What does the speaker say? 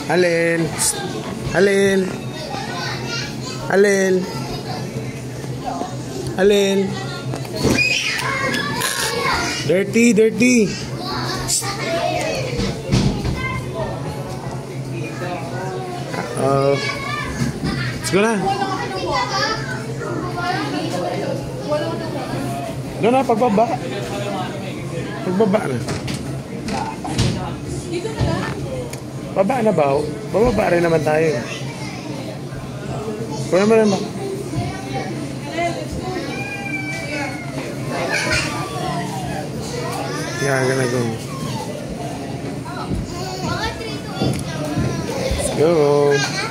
Alin? Alin? Alin? Alin? Dirty, dirty. Let's go na. Go na, pagbaba. Pagbaba na. Baba na ba? Bababa rin naman tayo. Kung naman naman. Yeah, I'm gonna go. Let's go.